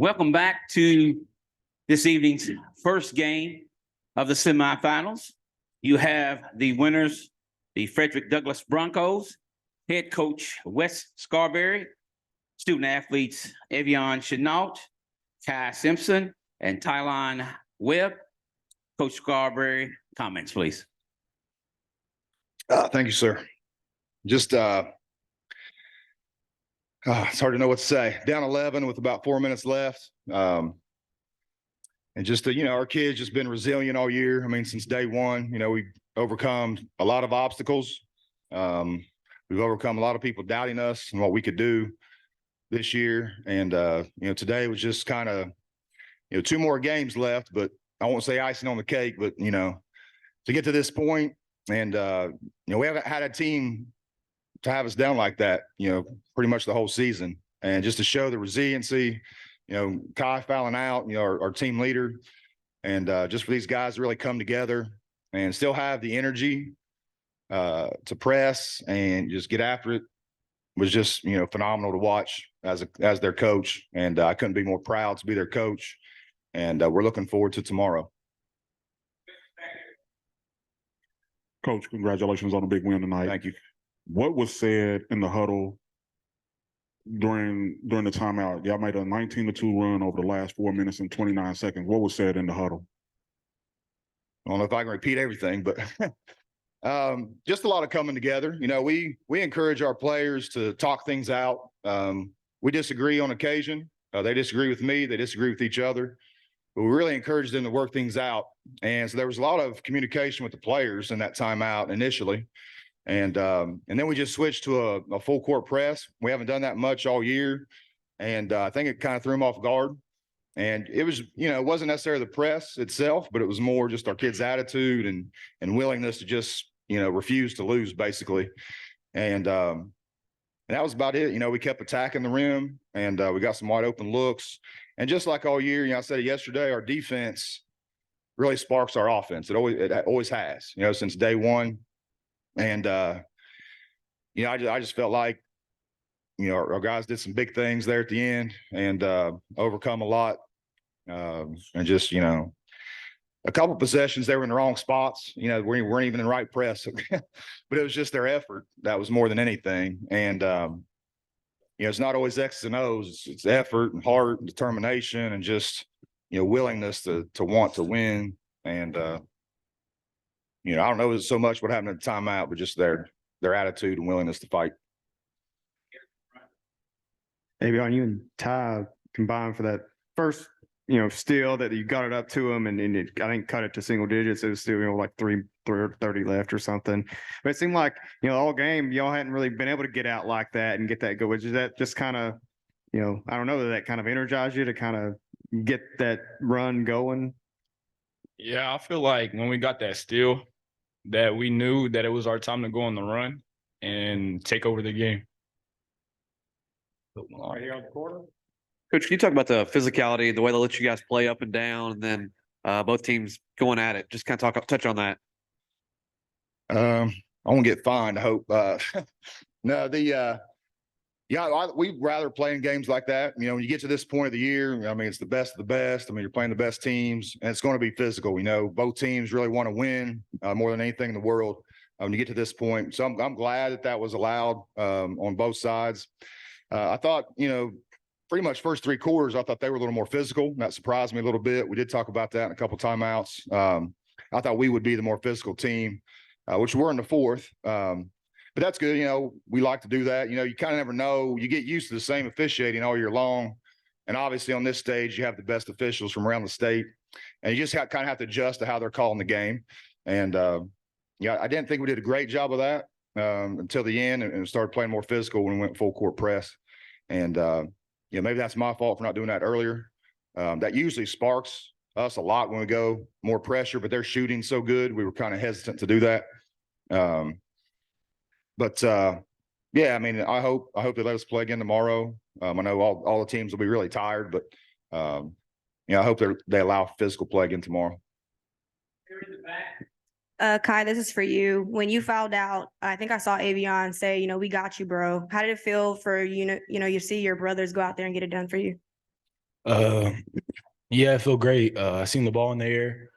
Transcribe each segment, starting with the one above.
Welcome back to this evening's first game of the semifinals. You have the winners, the Frederick Douglass Broncos, head coach Wes Scarberry, student athletes Aveion Chenualt, Simpson, and Tylon Webb. Coach Scarberry, comments, please. Thank you, sir. Just it's hard to know what to say. Down 11 with about 4 minutes left. And just, our kids just been resilient all year. I mean, since day one, we've overcome a lot of obstacles. We've overcome a lot of people doubting us and what we could do this year. And, today was just kind of, 2 more games left, but I won't say icing on the cake, but, to get to this point and, we haven't had a team to have us down like that, pretty much the whole season. And just to show the resiliency, Kai fouling out, our team leader, and just for these guys to really come together and still have the energy to press and just get after it was just, phenomenal to watch as their coach. And I couldn't be more proud to be their coach. And we're looking forward to tomorrow. Coach, congratulations on a big win tonight. Thank you. What was said in the huddle during the timeout? Y'all made a 19-2 run over the last 4 minutes and 29 seconds. What was said in the huddle? I don't know if I can repeat everything, but just a lot of coming together. We encourage our players to talk things out. We disagree on occasion. They disagree with me. They disagree with each other. But we really encourage them to work things out. And so there was a lot of communication with the players in that timeout initially. And then we just switched to a full court press. We haven't done that much all year. And I think it kind of threw them off guard. And it was, it wasn't necessarily the press itself, but it was more just our kids' attitude and willingness to just, refuse to lose, basically. And that was about it. We kept attacking the rim, and we got some wide open looks. And just like all year, I said it yesterday, our defense really sparks our offense. It always has, since day one. And, I just felt like, our guys did some big things there at the end and overcome a lot. And just, a couple possessions, they were in the wrong spots. We weren't even in the right press. But it was just their effort that was more than anything. And, it's not always X's and O's. It's effort and heart and determination and just, willingness to want to win. And, I don't know so much what happened at the timeout, but just their attitude and willingness to fight. Aveion, you and Ty combined for that first, steal that you got it up to him, and it, I think, cut it to single digits. It was still, like 3:30 left or something. But it seemed like, all game, y'all hadn't really been able to get out like that and get that go. Is that just kind of, I don't know, that kind of energized you to kind of get that run going? Yeah, I feel like when we got that steal, that we knew that it was our time to go on the run and take over the game. Right here on the corner. Coach, can you talk about the physicality, the way they let you guys play up and down, and then both teams going at it? Just kind of touch on that. I won't get fined, I hope. No, we'd rather play in games like that. When you get to this point of the year, it's the best of the best. You're playing the best teams, and it's going to be physical. Both teams really want to win more than anything in the world when you get to this point. So I'm glad that was allowed on both sides. I thought, pretty much first 3 quarters, I thought they were a little more physical. That surprised me a little bit. We did talk about that in a couple of timeouts. I thought we would be the more physical team, which we're in the fourth. But that's good. We like to do that. You kind of never know. You get used to the same officiating all year long. And obviously on this stage, you have the best officials from around the state. And you just kind of have to adjust to how they're calling the game. And, I didn't think we did a great job of that until the end and started playing more physical when we went full court press. And, maybe that's my fault for not doing that earlier. That usually sparks us a lot when we go more pressure, but they're shooting so good. We were kind of hesitant to do that. But I hope they let us play again tomorrow. I know all the teams will be really tired, but I hope they allow physical play again tomorrow. Kai, this is for you. When you fouled out, I think I saw Aveion say, we got you, bro. How did it feel for you to see your brothers go out there and get it done for you? Uh, yeah, it felt great. I seen the ball in the air,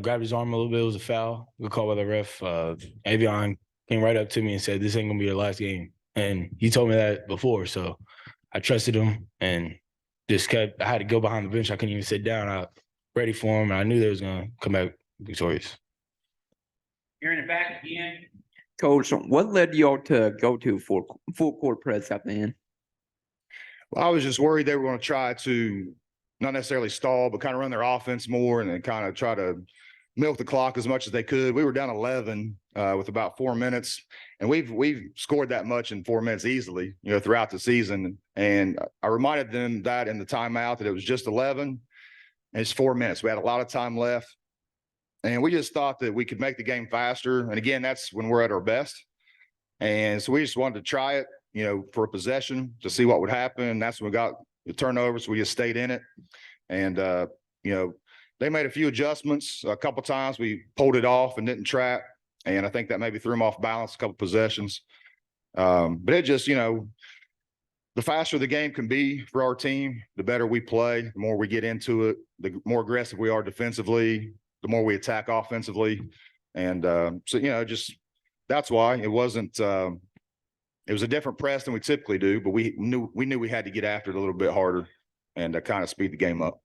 grabbed his arm a little bit. It was a foul. Good call by the ref. Aveion came right up to me and said, "This ain't gonna be your last game." And he told me that before, so I trusted him and just kept. I had to go behind the bench. I couldn't even sit down. I ready for him, and I knew they was gonna come back victorious. Here in the back again. Coach, what led y'all to go to full court press at the end? Well, I was just worried they were going to try to not necessarily stall, but kind of run their offense more and then kind of try to milk the clock as much as they could. We were down 11 with about 4 minutes, and we've scored that much in 4 minutes easily, throughout the season. And I reminded them that in the timeout that it was just 11 and it's 4 minutes. We had a lot of time left, and we just thought that we could make the game faster. And again, that's when we're at our best. And so we just wanted to try it, for a possession to see what would happen. That's when we got the turnover, so we just stayed in it. And they made a few adjustments. A couple times we pulled it off and didn't trap, and I think that maybe threw them off balance a couple possessions. But it just, the faster the game can be for our team, the better we play, the more we get into it, the more aggressive we are defensively, the more we attack offensively. And so, just that's why it wasn't it was a different press than we typically do, but we knew we had to get after it a little bit harder and kind of speed the game up.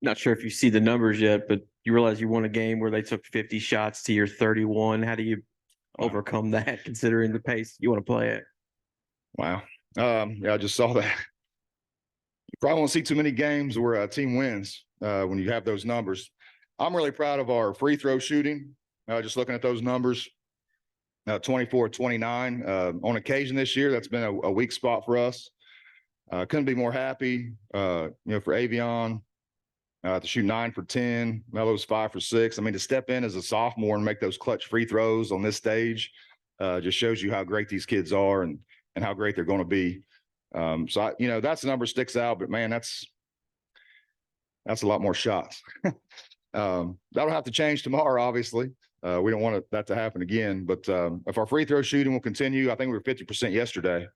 Not sure if you see the numbers yet, but you realize you won a game where they took 50 shots to your 31. How do you overcome that considering the pace you want to play at? Wow. Yeah, I just saw that. You probably won't see too many games where a team wins when you have those numbers. I'm really proud of our free throw shooting. Just looking at those numbers, 24-29. On occasion this year, that's been a weak spot for us. Couldn't be more happy, for Aveion to shoot 9 for 10, Melo's 5 for 6. I mean, to step in as a sophomore and make those clutch free throws on this stage just shows you how great these kids are and how great they're going to be. So that's the number sticks out, but man, that's a lot more shots. That'll have to change tomorrow, obviously. We don't want that to happen again, but if our free throw shooting will continue, I think we were 50% yesterday.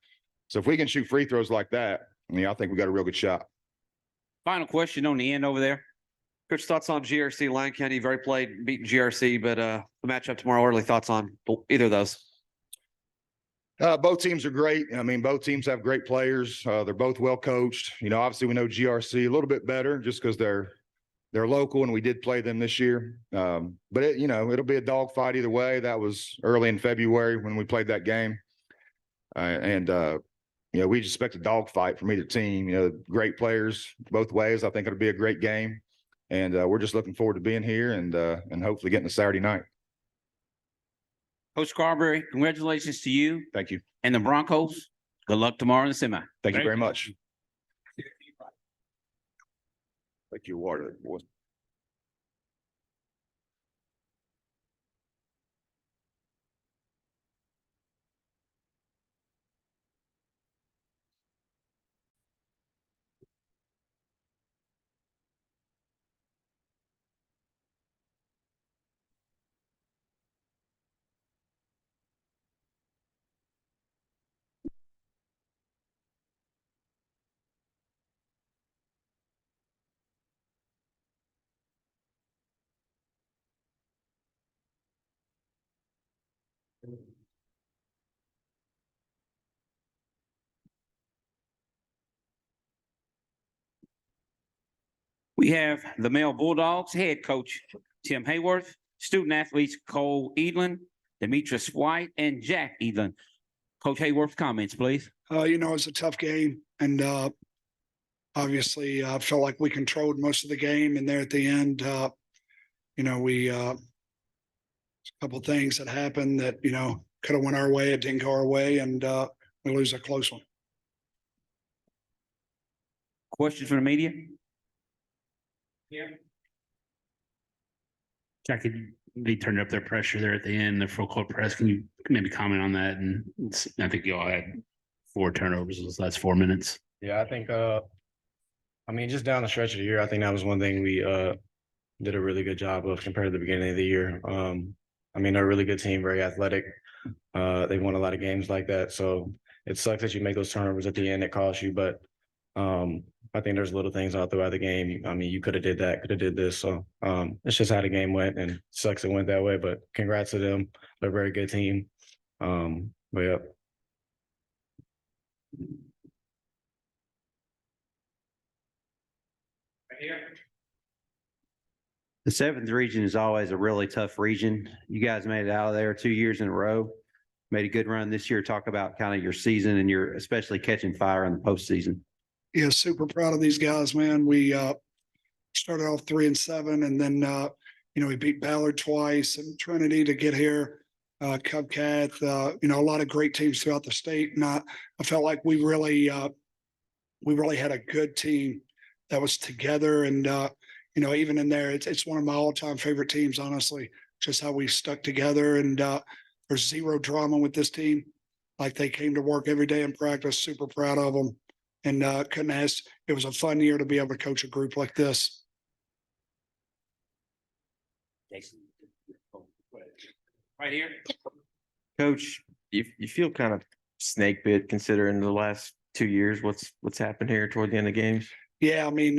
So if we can shoot free throws like that, I think we got a real good shot. Final question on the end over there. Coach, thoughts on GRC, Lyon County? You've already played, beaten GRC, but the matchup tomorrow, early thoughts on either of those? Both teams are great. I mean, both teams have great players. They're both well coached. Obviously we know GRC a little bit better just because they're local and we did play them this year. But it'll be a dogfight either way. That was early in February when we played that game. We just expect a dogfight from either team. Great players both ways. I think it'll be a great game. And we're just looking forward to being here and hopefully getting a Saturday night. Coach Scarberry, congratulations to you Thank you. and the Broncos. Good luck tomorrow in the semi. Thank you very much. Thank you, water, boy. We have the male Bulldogs head coach, Tim Haworth, student athletes, Cole Edelen, Demetris White, and Jack Edelen. Coach Haworth, comments, please. It's a tough game, and obviously I felt like we controlled most of the game, and there at the end, we a couple of things that happened that could have went our way. It didn't go our way, and we lose a close one. Questions from the media? Yeah. Jack, they turned up their pressure there at the end, the full court press. Can you maybe comment on that? And I think you all had 4 turnovers in those last 4 minutes. Yeah, I think just down the stretch of the year, I think that was one thing we did a really good job of compared to the beginning of the year. They're a really good team, very athletic. They won a lot of games like that. So it sucks that you make those turnovers at the end that cost you, but I think there's little things all throughout the game. I mean, you could have did that, could have did this. So it's just how the game went, and sucks it went that way. But congrats to them. They're a very good team. But yeah. The seventh region is always a really tough region. You guys made it out of there 2 years in a row. Made a good run this year. Talk about kind of your season and your especially catching fire in the postseason. Yeah, super proud of these guys, man. We started off 3-7, and then we beat Ballard twice and Trinity to get here. Cubcat, a lot of great teams throughout the state. And I felt like we really had a good team that was together. And even in there, it's one of my all-time favorite teams, honestly. Just how we stuck together, and there's zero drama with this team. Like, they came to work every day in practice. Super proud of them. And couldn't ask. It was a fun year to be able to coach a group like this. Right here. Coach, you feel kind of snake bit considering the last 2 years. What's happened here toward the end of games? Yeah, I mean,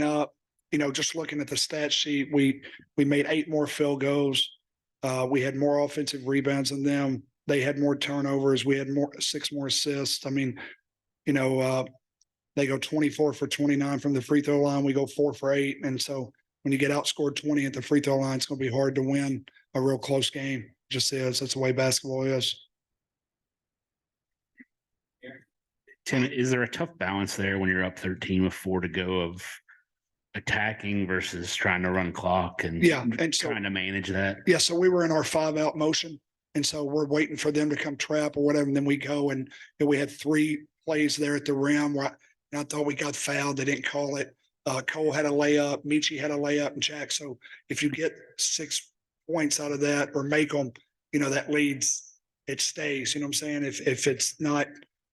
just looking at the stat sheet, we made 8 more field goals. We had more offensive rebounds than them. They had more turnovers. We had 6 more assists. I mean, they go 24 for 29 from the free throw line. We go 4 for 8. And so when you get outscored 20 at the free throw line, it's going to be hard to win a real close game. It just is. That's the way basketball is. Tim, is there a tough balance there when you're up 13 with 4 to go of attacking versus trying to run clock and trying to manage that? Yeah, so we were in our 5-out motion, and so we're waiting for them to come trap or whatever, and then we go, and we had 3 plays there at the rim where I thought we got fouled. They didn't call it. Cole had a layup, Michi had a layup, and Jack. So if you get 6 points out of that or make them, that leads, it stays. You know what I'm saying?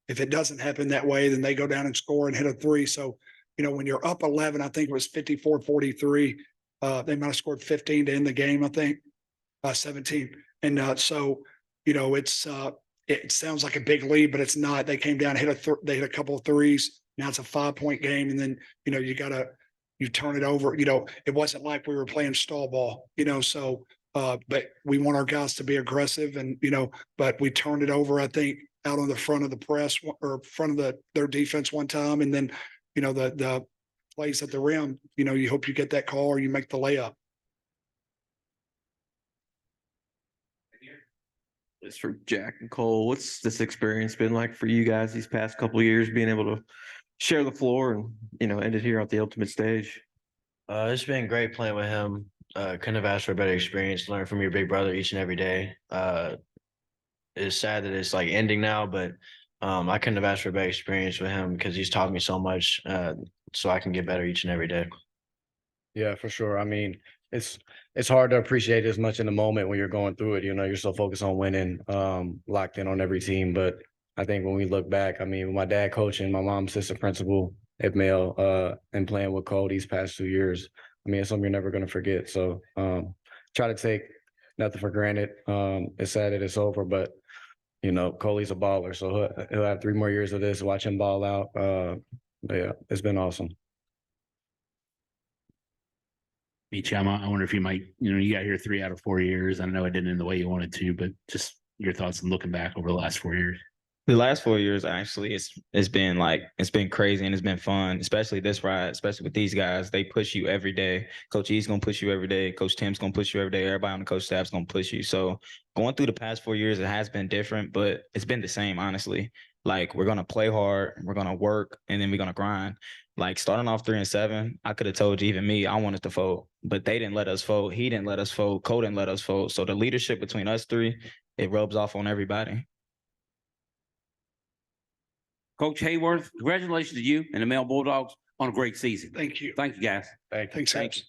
If it doesn't happen that way, then they go down and score and hit a 3. So, when you're up 11, I think it was 54-43. They might have scored 15 to end the game, I think, 17. And it sounds like a big lead, but it's not. They came down, they hit a couple of threes. Now it's a 5-point game. And then, you turn it over. It wasn't like we were playing stall ball, but we want our guys to be aggressive and, but we turned it over, I think, out on the front of the press or front of their defense one time. And then, the plays at the rim, you hope you get that call or you make the layup. It's for Jack and Cole. What's this experience been like for you guys these past couple of years, being able to share the floor and, end it here at the ultimate stage? It's been great playing with him. Couldn't have asked for a better experience. Learn from your big brother each and every day. It's sad that it's like ending now, but I couldn't have asked for a better experience with him because he's taught me so much, so I can get better each and every day. Yeah, for sure. I mean, it's hard to appreciate as much in the moment when you're going through it. You're so focused on winning, locked in on every team. But I think when we look back, I mean, with my dad coaching, my mom's assistant principal at Mail, and playing with Cole these past 2 years, I mean, it's something you're never going to forget. So try to take nothing for granted. It's sad that it's over, but Coley's a baller, so he'll have 3 more years of this. Watch him ball out. Yeah, it's been awesome. Michi, I wonder if you might, you got here 3 out of 4 years. I know it didn't end the way you wanted to, but just your thoughts on looking back over the last 4 years. The last 4 years, actually, it's been crazy and it's been fun, especially this ride, especially with these guys. They push you every day. Coach E's gonna push you every day. Coach Tim's gonna push you every day. Everybody on the coach staff's gonna push you. So going through the past 4 years, it has been different, but it's been the same, honestly. Like, we're gonna play hard, we're gonna work, and then we're gonna grind. Like, starting off 3-7, I could have told you, even me, I wanted to fold, but they didn't let us fold. He didn't let us fold. Cole didn't let us fold. So the leadership between us 3, it rubs off on everybody. Coach Haworth, congratulations to you and the Male Bulldogs on a great season. Thank you. Thank you, guys. Thanks, guys.